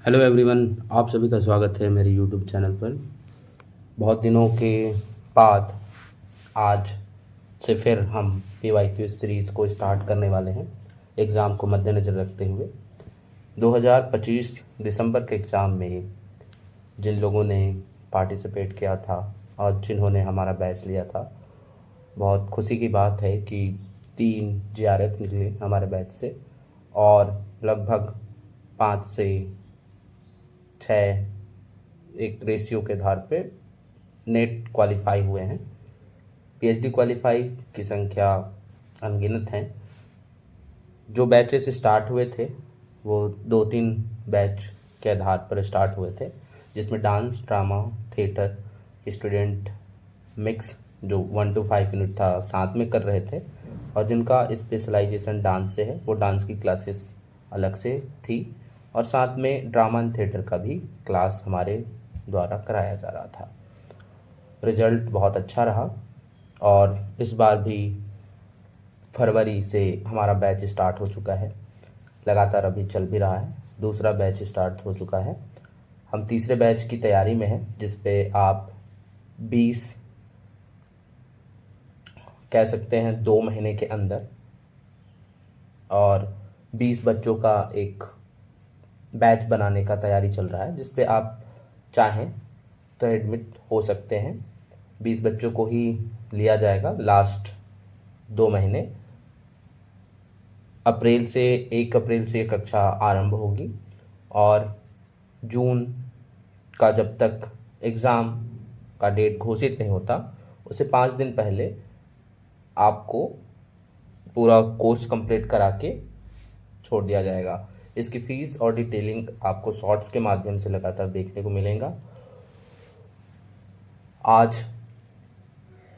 Hello everyone, आप सभी का स्वागत है मेरे यूट्यूब चैनल पर। बहुत दिनों के बाद आज से फिर हम PYQ सीरीज़ को स्टार्ट करने वाले हैं एग्ज़ाम को मद्देनज़र रखते हुए। 2025 दिसंबर के एग्ज़ाम में जिन लोगों ने पार्टिसिपेट किया था और जिन्होंने हमारा बैच लिया था, बहुत खुशी की बात है कि 3 JRF निकले हमारे बैच से और लगभग 5 से 6 एक रेशियो के आधार पे नेट क्वालिफाई हुए हैं। PhD क्वालिफाई की संख्या अनगिनत हैं। जो बैचेस स्टार्ट हुए थे वो 2-3 बैच के आधार पर स्टार्ट हुए थे, जिसमें dance, drama, theatre, student mix जो 1 to 5 यूनिट था साथ में कर रहे थे, और जिनका स्पेशलाइजेशन डांस से है वो डांस की क्लासेस अलग से थी, और साथ में ड्रामा एंड थिएटर का भी क्लास हमारे द्वारा कराया जा रहा था। रिज़ल्ट बहुत अच्छा रहा और इस बार भी फरवरी से हमारा बैच स्टार्ट हो चुका है, लगातार अभी चल भी रहा है। दूसरा बैच स्टार्ट हो चुका है, हम तीसरे बैच की तैयारी में हैं, जिस पे आप 20 कह सकते हैं 2 महीने के अंदर, और 20 बच्चों का एक बैच बनाने का तैयारी चल रहा है, जिस पे आप चाहें तो एडमिट हो सकते हैं। 20 बच्चों को ही लिया जाएगा लास्ट 2 महीने। अप्रैल से 1 अप्रैल से कक्षा आरंभ होगी, और जून का जब तक एग्ज़ाम का डेट घोषित नहीं होता उससे 5 दिन पहले आपको पूरा कोर्स कंप्लीट करा के छोड़ दिया जाएगा। इसकी फ़ीस और डिटेलिंग आपको शॉर्ट्स के माध्यम से लगातार देखने को मिलेगा। आज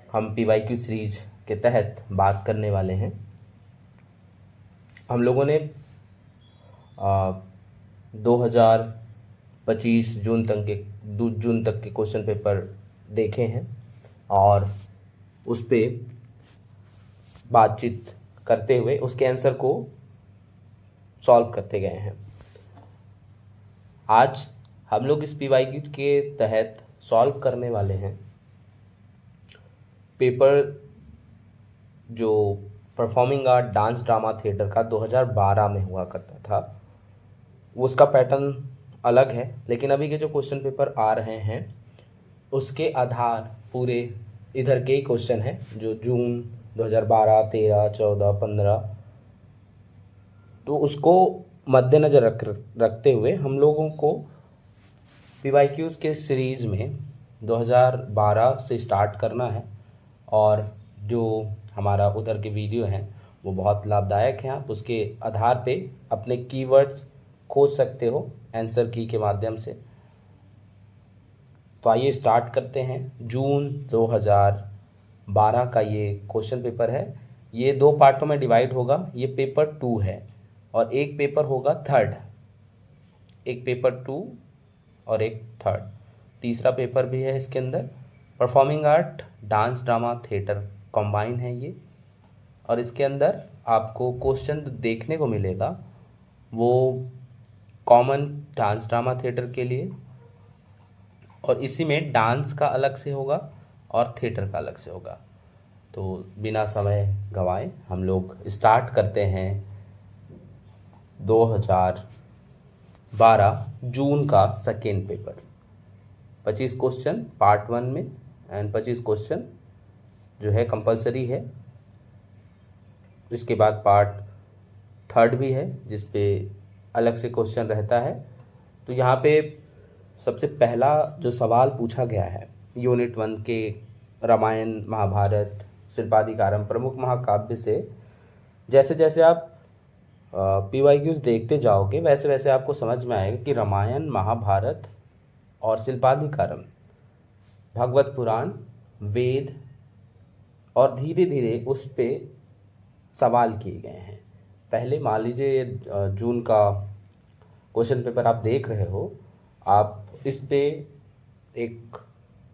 हम PYQ सीरीज के तहत बात करने वाले हैं। हम लोगों ने 2025 जून तक के क्वेश्चन पेपर देखे हैं और उस पे बातचीत करते हुए उसके आंसर को सॉल्व करते गए हैं। आज हम लोग इस PYQ के तहत सॉल्व करने वाले हैं पेपर जो performing art, dance, drama, theatre का 2012 में हुआ करता था। उसका पैटर्न अलग है, लेकिन अभी के जो क्वेश्चन पेपर आ रहे हैं उसके आधार पूरे इधर के ही क्वेश्चन हैं, जो जून 2012, 13, 14, 15, तो उसको मद्देनज़र रखते हुए हम लोगों को PYQs के सीरीज़ में 2012 से स्टार्ट करना है। और जो हमारा उधर के वीडियो हैं वो बहुत लाभदायक हैं। आप उसके आधार पे अपने कीवर्ड्स खोज सकते हो आंसर की के माध्यम से। तो आइए स्टार्ट करते हैं। जून 2012 का ये क्वेश्चन पेपर है। ये 2 पार्टों में डिवाइड होगा। ये पेपर 2 है और एक पेपर होगा थर्ड। एक पेपर 2 और एक थर्ड। तीसरा पेपर भी है इसके अंदर। Performing art, dance, drama, theatre combine है ये, और इसके अंदर आपको क्वेश्चन देखने को मिलेगा वो कॉमन डांस, ड्रामा, थिएटर के लिए, और इसी में डांस का अलग से होगा और थिएटर का अलग से होगा। तो बिना समय गंवाए हम लोग स्टार्ट करते हैं 2012 जून का सेकेंड पेपर। 25 क्वेश्चन पार्ट 1 में एंड 25 क्वेश्चन जो है कंपलसरी है। इसके बाद पार्ट 3 भी है जिस पे अलग से क्वेश्चन रहता है। तो यहाँ पे सबसे पहला जो सवाल पूछा गया है यूनिट 1 के रामायण, महाभारत, शिल्पाधिकारम प्रमुख महाकाव्य से। जैसे जैसे आप PYQs देखते जाओगे वैसे वैसे आपको समझ में आएगा कि रामायण, महाभारत और शिल्पाधिकारम, भागवत पुराण, वेद, और धीरे धीरे उस पे सवाल किए गए हैं। पहले मान लीजिए जून का क्वेश्चन पेपर आप देख रहे हो, आप इस पे एक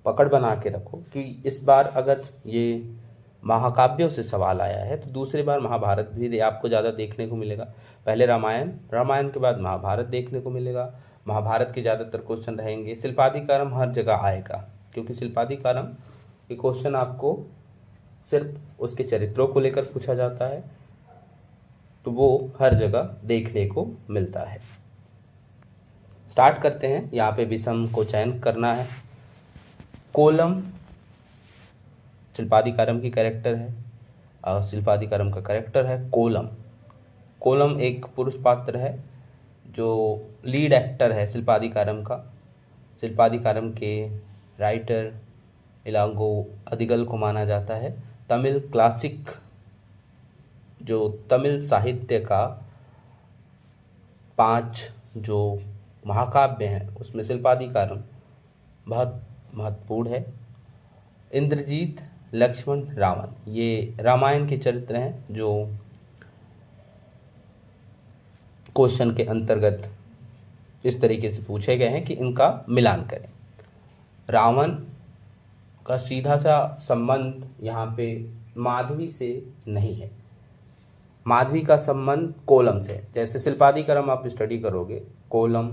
पकड़ बना के रखो कि इस बार अगर ये महाकाव्यों से सवाल आया है तो दूसरी बार महाभारत भी आपको ज़्यादा देखने को मिलेगा। पहले रामायण, रामायण के बाद महाभारत देखने को मिलेगा, महाभारत के ज़्यादातर क्वेश्चन रहेंगे। शिल्पादिकारम हर जगह आएगा, क्योंकि शिल्पादिकारम के क्वेश्चन आपको सिर्फ उसके चरित्रों को लेकर पूछा जाता है, तो वो हर जगह देखने को मिलता है। स्टार्ट करते हैं। यहाँ पे विषम को चयन करना है। कोलम शिल्पादिकारम की कैरेक्टर है और शिल्पादिकारम का कैरेक्टर है कोलम। कोलम एक पुरुष पात्र है जो लीड एक्टर है शिल्पादिकारम का। शिल्पादिकारम के राइटर इलांगो अदिगल को माना जाता है। तमिल क्लासिक जो तमिल साहित्य का 5 जो महाकाव्य हैं उसमें शिल्पादिकारम बहुत महत्वपूर्ण है। इंद्रजीत, लक्ष्मण, रावण, ये रामायण के चरित्र हैं जो क्वेश्चन के अंतर्गत इस तरीके से पूछे गए हैं कि इनका मिलान करें। रावण का सीधा सा संबंध यहाँ पे माधवी से नहीं है, माधवी का संबंध कोलम से। जैसे शिल्पादिकारम आप स्टडी करोगे, कोलम,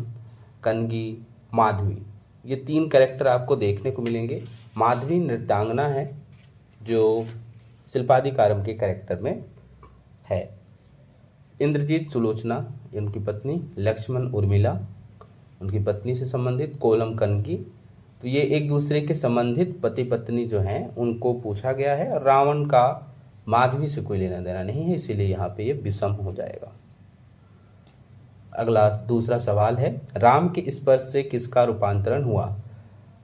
कनगी, माधवी, ये 3 कैरेक्टर आपको देखने को मिलेंगे। माधवी नृत्यांगना है जो शिल्पादिकारम के कैरेक्टर में है। इंद्रजीत सुलोचना उनकी पत्नी, लक्ष्मण उर्मिला उनकी पत्नी से संबंधित, कोलम कनगी, तो ये एक दूसरे के संबंधित पति पत्नी जो हैं उनको पूछा गया है। और रावण का माधवी से कोई लेना देना नहीं है, इसीलिए यहाँ पे ये विषम हो जाएगा। अगला दूसरा सवाल है, राम के स्पर्श से किसका रूपांतरण हुआ।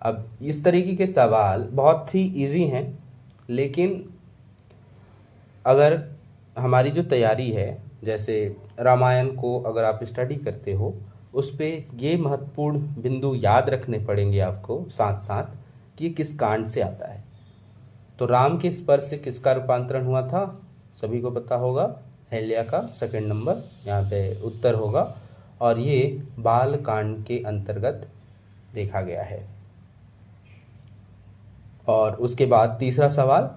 अब इस तरीके के सवाल बहुत ही इजी हैं, लेकिन अगर हमारी जो तैयारी है, जैसे रामायण को अगर आप स्टडी करते हो, उस पर ये महत्वपूर्ण बिंदु याद रखने पड़ेंगे आपको साथ साथ कि किस कांड से आता है। तो राम के स्पर्श से किसका रूपांतरण हुआ था, सभी को पता होगा, अहिल्या का। सेकंड नंबर यहाँ पे उत्तर होगा, और ये बाल कांड के अंतर्गत देखा गया है। और उसके बाद तीसरा सवाल,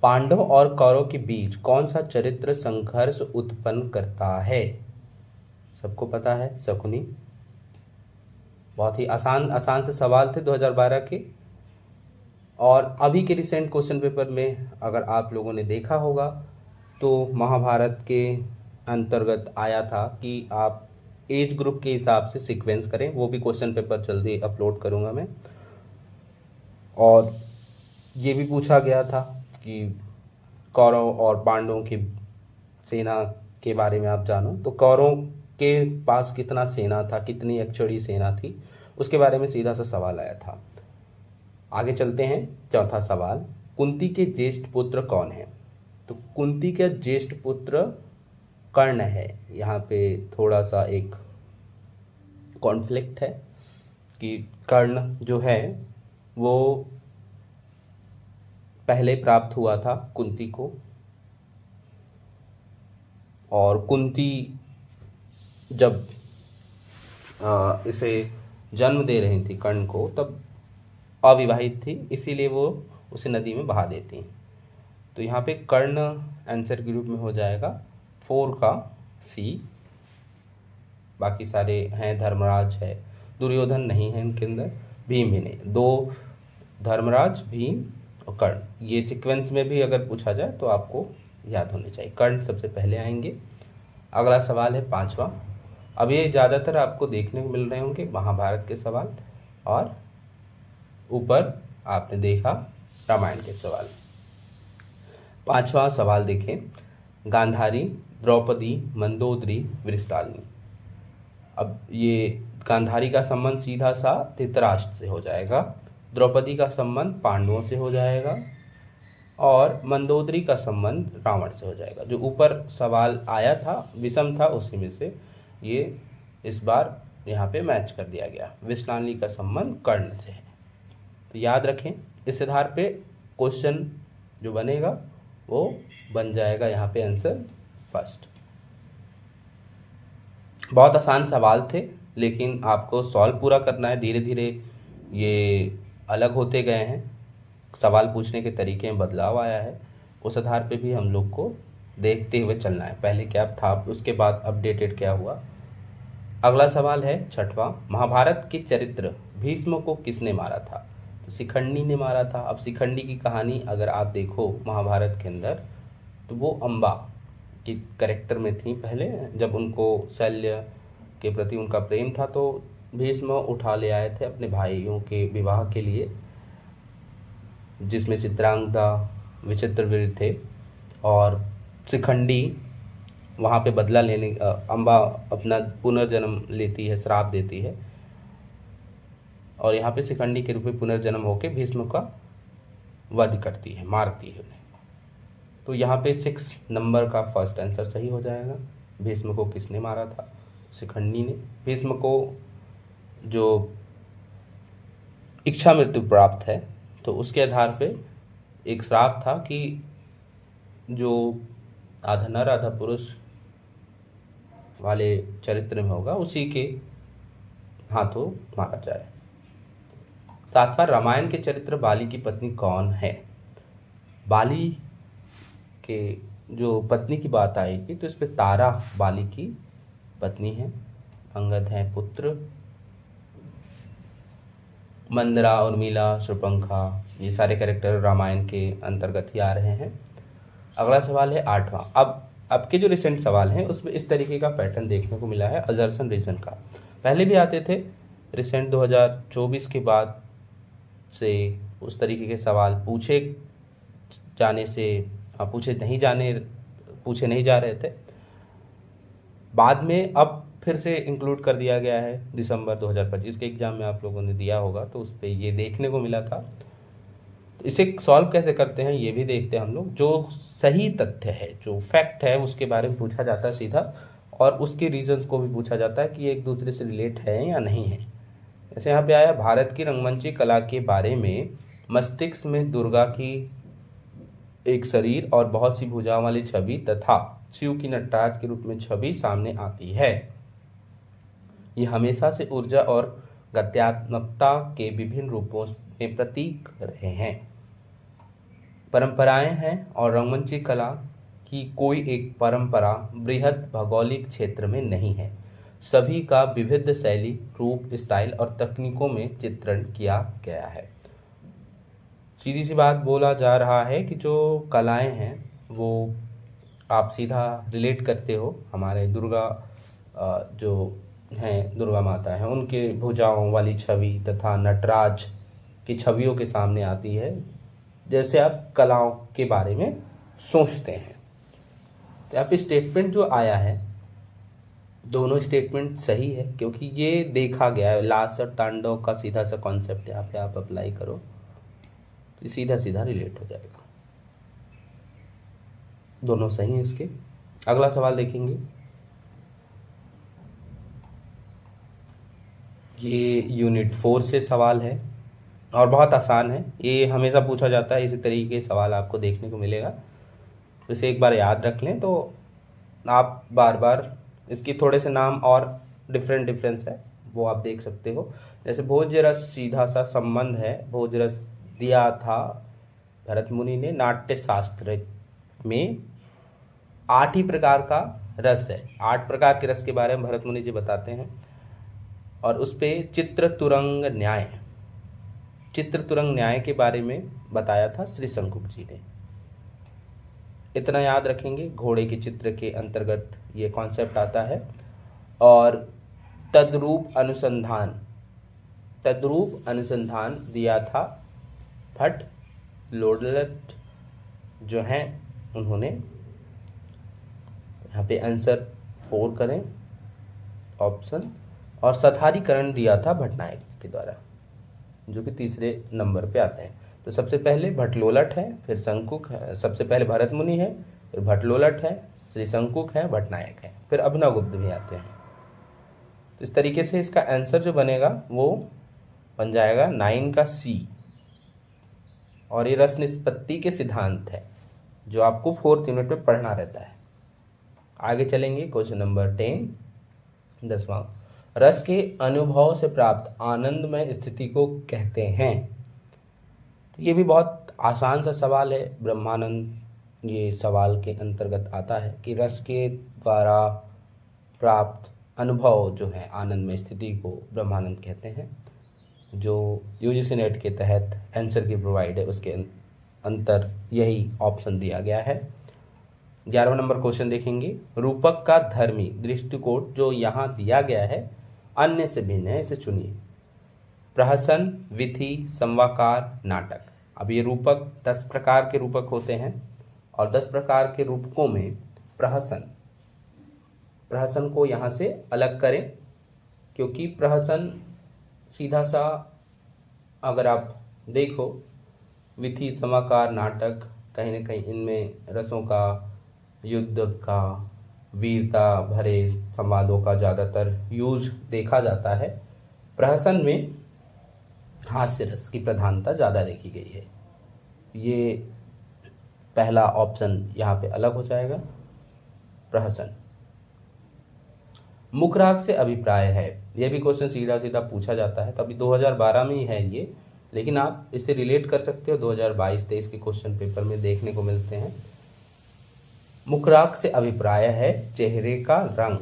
पांडव और कौरव के बीच कौन सा चरित्र संघर्ष उत्पन्न करता है। सबको पता है, शकुनी। बहुत ही आसान से सवाल थे 2012 के। और अभी के रिसेंट क्वेश्चन पेपर में अगर आप लोगों ने देखा होगा तो महाभारत के अंतर्गत आया था कि आप एज ग्रुप के हिसाब से सीक्वेंस करें। वो भी क्वेश्चन पेपर जल्दी अपलोड करूंगा मैं। और ये भी पूछा गया था कि कौरव और पांडवों की सेना के बारे में आप जानो, तो कौरवों के पास कितना सेना था, कितनी अक्षौहिणी सेना थी, उसके बारे में सीधा सा सवाल आया था। आगे चलते हैं। चौथा सवाल, कुंती के ज्येष्ठ पुत्र कौन है। तो कुंती का ज्येष्ठ पुत्र कर्ण है। यहाँ पे थोड़ा सा एक कॉन्फ्लिक्ट है कि कर्ण जो है वो पहले प्राप्त हुआ था कुंती को, और कुंती जब इसे जन्म दे रही थी कर्ण को, तब अविवाहित थी, इसीलिए वो उसे नदी में बहा देती हैं। तो यहाँ पे कर्ण आंसर के रूप में हो जाएगा 4 का सी। बाकी सारे हैं, धर्मराज है, दुर्योधन नहीं है इनके अंदर, भीम भी नहीं। 2 धर्मराज, भीम और कर्ण, ये सीक्वेंस में भी अगर पूछा जाए तो आपको याद होने चाहिए। कर्ण सबसे पहले आएंगे। अगला सवाल है 5वां। अब ये ज़्यादातर आपको देखने को मिल रहे होंगे महाभारत के सवाल, और ऊपर आपने देखा रामायण के सवाल। 5वां सवाल देखें, गांधारी, द्रौपदी, मंदोदरी, वृषालिनी। अब ये गांधारी का संबंध सीधा सा धृतराष्ट्र से हो जाएगा, द्रौपदी का संबंध पांडवों से हो जाएगा, और मंदोदरी का संबंध रावण से हो जाएगा। जो ऊपर सवाल आया था विषम था, उसी में से ये इस बार यहाँ पे मैच कर दिया गया। वृषालिनी का संबंध कर्ण से है। तो याद रखें, इस आधार पे क्वेश्चन जो बनेगा वो बन जाएगा यहाँ पे आंसर फर्स्ट। बहुत आसान सवाल थे, लेकिन आपको सॉल्व पूरा करना है। धीरे धीरे ये अलग होते गए हैं, सवाल पूछने के तरीके में बदलाव आया है, उस आधार पे भी हम लोग को देखते हुए चलना है। पहले क्या था, उसके बाद अपडेटेड क्या हुआ, अगला सवाल है छठवां, महाभारत के चरित्र भीष्म को किसने मारा था? तो शिखंडी ने मारा था। अब शिखंडी की कहानी अगर आप देखो महाभारत के अंदर, तो वो अम्बा के कैरेक्टर में थी पहले। जब उनको शल्य के प्रति उनका प्रेम था तो भीष्म उठा ले आए थे अपने भाइयों के विवाह के लिए, जिसमें चित्रांगदा, विचित्रवीर थे। और शिखंडी वहाँ पे बदला लेने, अम्बा अपना पुनर्जन्म लेती है, श्राप देती है, और यहाँ पे शिखंडी के रूप में पुनर्जन्म होकर भीष्म का वध करती है, मारती है उन्हें। तो यहाँ पे 6 नंबर का फर्स्ट आंसर सही हो जाएगा। भीष्म को किसने मारा था? शिखंडी ने। भीष्म को जो इच्छा मृत्यु प्राप्त है, तो उसके आधार पे एक श्राप था कि जो आधा नर आधा पुरुष वाले चरित्र में होगा उसी के हाथों मारा जाए। 7वां, रामायण के चरित्र बाली की पत्नी कौन है? बाली के जो पत्नी की बात आएगी तो इस पे तारा बाली की पत्नी है, अंगद है पुत्र, मंदरा, उर्मिला, शूर्पणखा, ये सारे कैरेक्टर रामायण के अंतर्गत ही आ रहे हैं। अगला सवाल है 8वां। अब के जो रिसेंट सवाल हैं उसमें इस तरीके का पैटर्न देखने को मिला है अजर्सन रीजन का। पहले भी आते थे, रिसेंट 2024 के बाद से उस तरीके के सवाल पूछे नहीं जा रहे थे। बाद में अब फिर से इंक्लूड कर दिया गया है। दिसंबर 2025 के एग्जाम में आप लोगों ने दिया होगा तो उस पर ये देखने को मिला था। तो इसे सॉल्व कैसे करते हैं ये भी देखते हैं हम लोग। जो सही तथ्य है, जो फैक्ट है, उसके बारे में पूछा जाता है सीधा, और उसके रीजंस को भी पूछा जाता है कि ये एक दूसरे से रिलेट है या नहीं है। जैसे यहाँ पे आया, भारत की रंगमंची कला के बारे में मस्तिष्क में दुर्गा की एक शरीर और बहुत सी भुजाओं वाली छवि तथा शिव की नटराज के रूप में छवि सामने आती है। ये हमेशा से ऊर्जा और गत्यात्मकता के विभिन्न रूपों में प्रतीक रहे हैं, परंपराएं हैं, और रंगमंची कला की कोई एक परंपरा बृहद भौगोलिक क्षेत्र में नहीं है। सभी का विविध शैली, रूप, स्टाइल और तकनीकों में चित्रण किया गया है। सीधी सी बात बोला जा रहा है कि जो कलाएं हैं वो आप सीधा रिलेट करते हो हमारे दुर्गा, जो हैं दुर्गा माता हैं, उनके भुजाओं वाली छवि तथा नटराज की छवियों के सामने आती है, जैसे आप कलाओं के बारे में सोचते हैं। तो यहाँ पे स्टेटमेंट जो आया है, दोनों स्टेटमेंट सही है, क्योंकि ये देखा गया है। लास और तांडव का सीधा सा कॉन्सेप्ट यहाँ पे आप अप्लाई करो तो सीधा सीधा रिलेट हो जाएगा। दोनों सही हैं इसके। अगला सवाल देखेंगे। ये यूनिट 4 से सवाल है और बहुत आसान है। ये हमेशा पूछा जाता है, इसी तरीके के सवाल आपको देखने को मिलेगा। इसे एक बार याद रख लें तो आप बार बार इसकी थोड़े से नाम और डिफरेंस है वो आप देख सकते हो। जैसे भोज्य रस सीधा सा संबंध है। भोज्य रस दिया था भरत मुनि ने नाट्य शास्त्र में। 8 ही प्रकार का रस है, 8 प्रकार के रस के बारे में भरत मुनि जी बताते हैं। और उस पे चित्र तुरंग न्याय के बारे में बताया था श्री शंकुक जी ने। इतना याद रखेंगे। घोड़े के चित्र के अंतर्गत ये कॉन्सेप्ट आता है। और तद्रूप अनुसंधान दिया था भट्ट लोडलट जो हैं उन्होंने। यहाँ पे आंसर 4 करें ऑप्शन। और सधारीकरण दिया था भट्टनायक के द्वारा, जो कि तीसरे नंबर पे आते हैं। तो सबसे पहले भट्टलोलट है, फिर शंकुक है। सबसे पहले भरत मुनि है, फिर भट्टलोलट है, श्री शंकुक है, भट्टनायक है, फिर अभिनवगुप्त भी आते हैं। तो इस तरीके से इसका आंसर जो बनेगा वो बन जाएगा 9 का C। और ये रस निष्पत्ति के सिद्धांत है जो आपको 4th यूनिट में पढ़ना रहता है। आगे चलेंगे। Question number 10, 10वां। रस के अनुभव से प्राप्त आनंदमय स्थिति को कहते हैं। तो ये भी बहुत आसान सा सवाल है। ब्रह्मानंद ये सवाल के अंतर्गत आता है कि रस के द्वारा प्राप्त अनुभव जो है, आनंद में स्थिति को ब्रह्मानंद कहते हैं। जो यूजीसी नेट के तहत आंसर की प्रोवाइड है उसके अंतर यही ऑप्शन दिया गया है। 11वां नंबर क्वेश्चन देखेंगे। रूपक का धर्मी दृष्टिकोण जो यहाँ दिया गया है अन्य से भिन्न है, इसे चुनिए। प्रहसन, विधि, संवाकार, नाटक। अब ये रूपक 10 प्रकार के रूपक होते हैं और 10 प्रकार के रूपकों में प्रहसन को यहाँ से अलग करें, क्योंकि प्रहसन सीधा सा अगर आप देखो, विधि, समाकार, नाटक कहीं न कहीं इनमें रसों का, युद्ध का, वीरता भरे संवादों का ज़्यादातर यूज देखा जाता है। प्रहसन में हास्य रस की प्रधानता ज़्यादा देखी गई है। ये पहला ऑप्शन यहाँ पे अलग हो जाएगा, प्रहसन। मुखराग से अभिप्राय है, यह भी क्वेश्चन सीधा सीधा पूछा जाता है, तभी 2012 में ही है ये, लेकिन आप इसे रिलेट कर सकते हो 2022-23 के क्वेश्चन पेपर में देखने को मिलते हैं। मुखराग से अभिप्राय है चेहरे का रंग,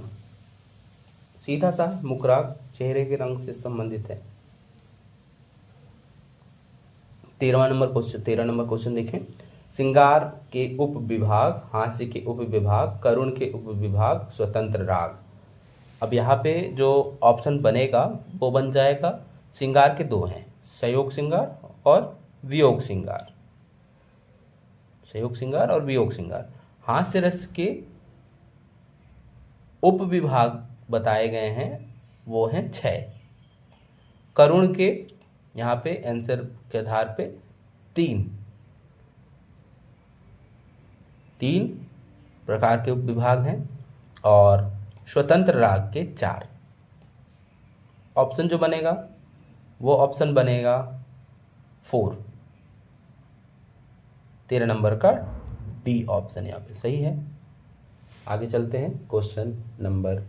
सीधा सा मुखराग चेहरे के रंग से संबंधित है। 13 नंबर क्वेश्चन देखें। श्रृंगार के उप विभाग, हास्य के उप विभाग, करुण के उप विभाग, स्वतंत्र राग। अब यहाँ पे जो ऑप्शन बनेगा वो बन जाएगा, श्रृंगार के 2 हैं, संयोग श्रृंगार और वियोग श्रृंगार। संयोग श्रृंगार और वियोग श्रृंगार। हास्य रस के उप विभाग बताए गए हैं, वो हैं 6। करुण के यहाँ पे आंसर के आधार पे 3 प्रकार के उप विभाग हैं और स्वतंत्र राग के 4। ऑप्शन जो बनेगा वो ऑप्शन बनेगा 4। 13 नंबर का डी ऑप्शन यहाँ पे सही है। आगे चलते हैं। क्वेश्चन नंबर,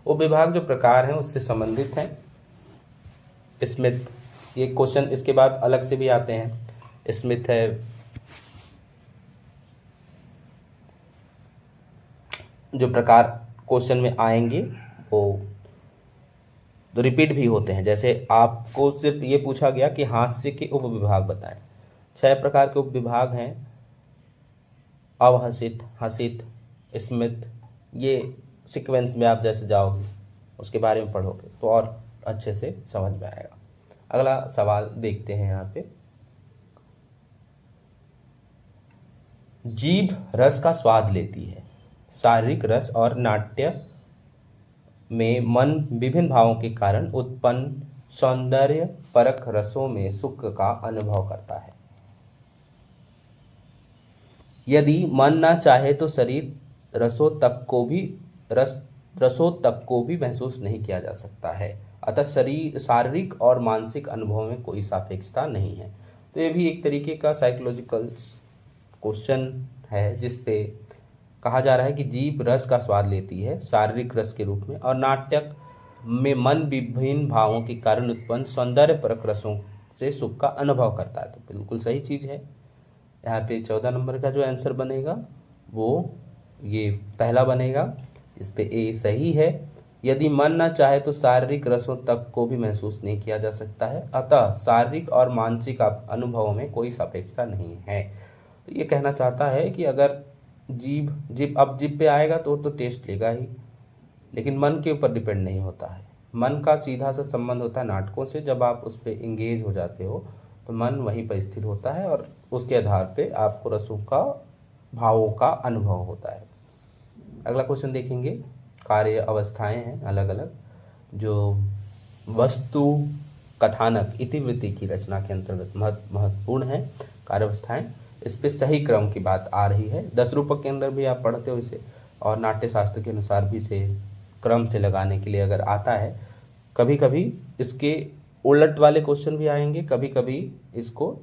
उप विभाग जो प्रकार हैं उससे संबंधित हैं। स्मित, ये क्वेश्चन इसके बाद अलग से भी आते हैं। स्मित है, जो प्रकार क्वेश्चन में आएंगे वो तो रिपीट भी होते हैं। जैसे आपको सिर्फ ये पूछा गया कि हास्य के उप विभाग बताएं। 6 प्रकार के उप विभाग हैं, अवहसित, हसित, स्मित। ये सीक्वेंस में आप जैसे जाओगे उसके बारे में पढ़ोगे तो और अच्छे से समझ में आएगा। अगला सवाल देखते हैं यहाँ पे। जीभ रस का स्वाद लेती है, शारीरिक रस और नाट्य में मन विभिन्न भावों के कारण उत्पन्न सौंदर्य परक रसों में सुख का अनुभव करता है। यदि मन ना चाहे तो शरीर रसों तक को भी महसूस नहीं किया जा सकता है, अतः शारीरिक और मानसिक अनुभव में कोई सापेक्षता नहीं है। तो ये भी एक तरीके का साइकोलॉजिकल क्वेश्चन है, जिसपे कहा जा रहा है कि जीभ रस का स्वाद लेती है शारीरिक रस के रूप में और नाटक में मन विभिन्न भावों के कारण उत्पन्न सौंदर्य परक रसों से सुख का अनुभव करता है। तो बिल्कुल सही चीज़ है। यहाँ पे 14 नंबर का जो आंसर बनेगा वो ये पहला बनेगा, इस पे ए सही है। यदि मन न चाहे तो शारीरिक रसों तक को भी महसूस नहीं किया जा सकता है, अतः शारीरिक और मानसिक अनुभवों में कोई सापेक्षता नहीं है। तो ये कहना चाहता है कि अगर जीभ पे आएगा तो टेस्ट लेगा ही, लेकिन मन के ऊपर डिपेंड नहीं होता है। मन का सीधा सा संबंध होता है नाटकों से। जब आप उस पर इंगेज हो जाते हो तो मन वहीं पर स्थिर होता है और उसके आधार पे आपको रसों का, भावों का अनुभव होता है। अगला क्वेश्चन देखेंगे। कार्य अवस्थाएं हैं अलग अलग, जो वस्तु कथानक इतिवृत्ति की रचना के अंतर्गत महत्वपूर्ण है। कार्य अवस्थाएं, इस पे सही क्रम की बात आ रही है। 10 रूपक के अंदर भी आप पढ़ते हो इसे, और नाट्य शास्त्र के अनुसार भी इसे क्रम से लगाने के लिए अगर आता है। कभी कभी इसके उलट वाले क्वेश्चन भी आएंगे, कभी कभी इसको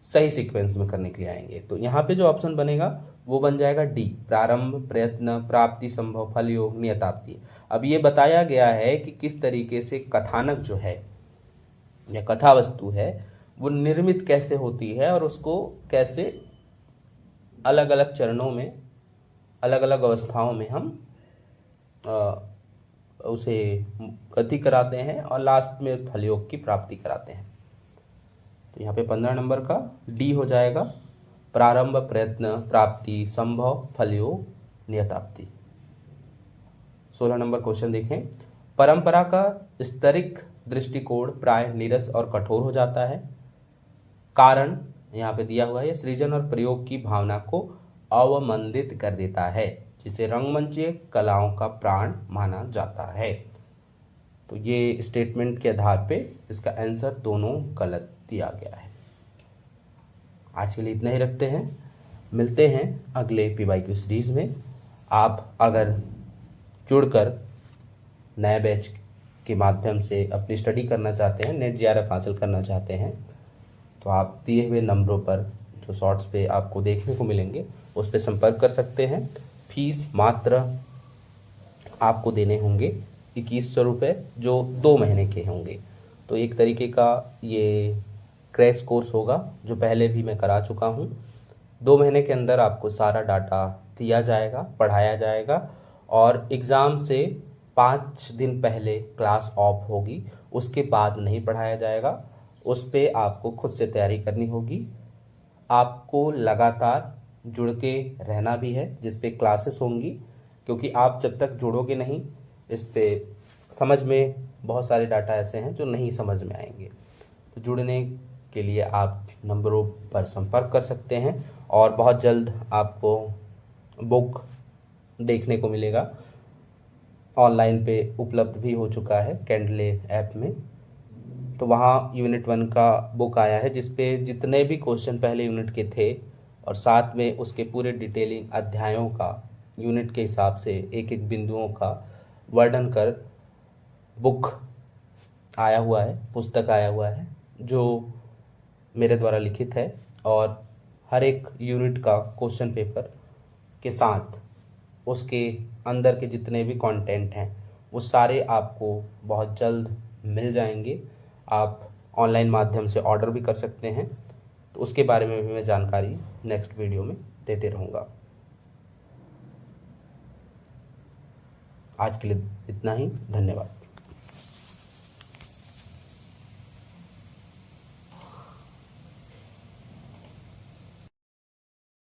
सही सीक्वेंस में करने के लिए आएंगे। तो यहाँ पे जो ऑप्शन बनेगा वो बन जाएगा डी, प्रारंभ, प्रयत्न, प्राप्ति, संभव, फल योग, नियताप्ति। अब ये बताया गया है कि किस तरीके से कथानक जो है या कथा वस्तु है वो निर्मित कैसे होती है और उसको कैसे अलग अलग चरणों में, अलग अलग अवस्थाओं में हम उसे गति कराते हैं और लास्ट में फलयोग की प्राप्ति कराते हैं। तो यहाँ पे 15 नंबर का डी हो जाएगा, प्रारंभ, प्रयत्न, प्राप्ति, संभव, फलयोग, नियताप्ति। 16 नंबर क्वेश्चन देखें। परंपरा का स्तरिक दृष्टिकोण प्राय नीरस और कठोर हो जाता है। कारण यहाँ पे दिया हुआ है, सृजन और प्रयोग की भावना को अवमंदित कर देता है, जिसे रंगमंचीय कलाओं का प्राण माना जाता है। तो ये स्टेटमेंट के आधार पे इसका आंसर दोनों गलत दिया गया है। आज के लिए इतना ही रखते हैं, मिलते हैं अगले PYQ सीरीज में। आप अगर जुड़कर नए बैच के माध्यम से अपनी स्टडी करना चाहते हैं, नेट JRF हासिल करना चाहते हैं, तो आप दिए हुए नंबरों पर जो शॉर्ट्स पे आपको देखने को मिलेंगे उस पर संपर्क कर सकते हैं। फीस मात्र आपको देने होंगे 2100 रुपये, जो 2 महीने के होंगे। तो एक तरीके का ये क्रैश कोर्स होगा जो पहले भी मैं करा चुका हूँ। 2 महीने के अंदर आपको सारा डाटा दिया जाएगा, पढ़ाया जाएगा और एग्ज़ाम से 5 दिन पहले क्लास ऑफ होगी, उसके बाद नहीं पढ़ाया जाएगा। उस पे आपको खुद से तैयारी करनी होगी। आपको लगातार जुड़ के रहना भी है, जिस पे क्लासेस होंगी, क्योंकि आप जब तक जुड़ोगे नहीं इस पे समझ में बहुत सारे डाटा ऐसे हैं जो नहीं समझ में आएंगे। तो जुड़ने के लिए आप नंबरों पर संपर्क कर सकते हैं और बहुत जल्द आपको बुक देखने को मिलेगा। ऑनलाइन पे उपलब्ध भी हो चुका है कैंडले ऐप में। तो वहाँ यूनिट 1 का बुक आया है, जिस पे जितने भी क्वेश्चन पहले यूनिट के थे और साथ में उसके पूरे डिटेलिंग अध्यायों का यूनिट के हिसाब से एक एक बिंदुओं का वर्णन कर बुक आया हुआ है, पुस्तक आया हुआ है, जो मेरे द्वारा लिखित है और हर एक यूनिट का क्वेश्चन पेपर के साथ उसके अंदर के जितने भी कंटेंट हैं वो सारे आपको बहुत जल्द मिल जाएंगे। आप ऑनलाइन माध्यम से ऑर्डर भी कर सकते हैं। तो उसके बारे में भी मैं जानकारी नेक्स्ट वीडियो में देते रहूँगा। आज के लिए इतना ही, धन्यवाद।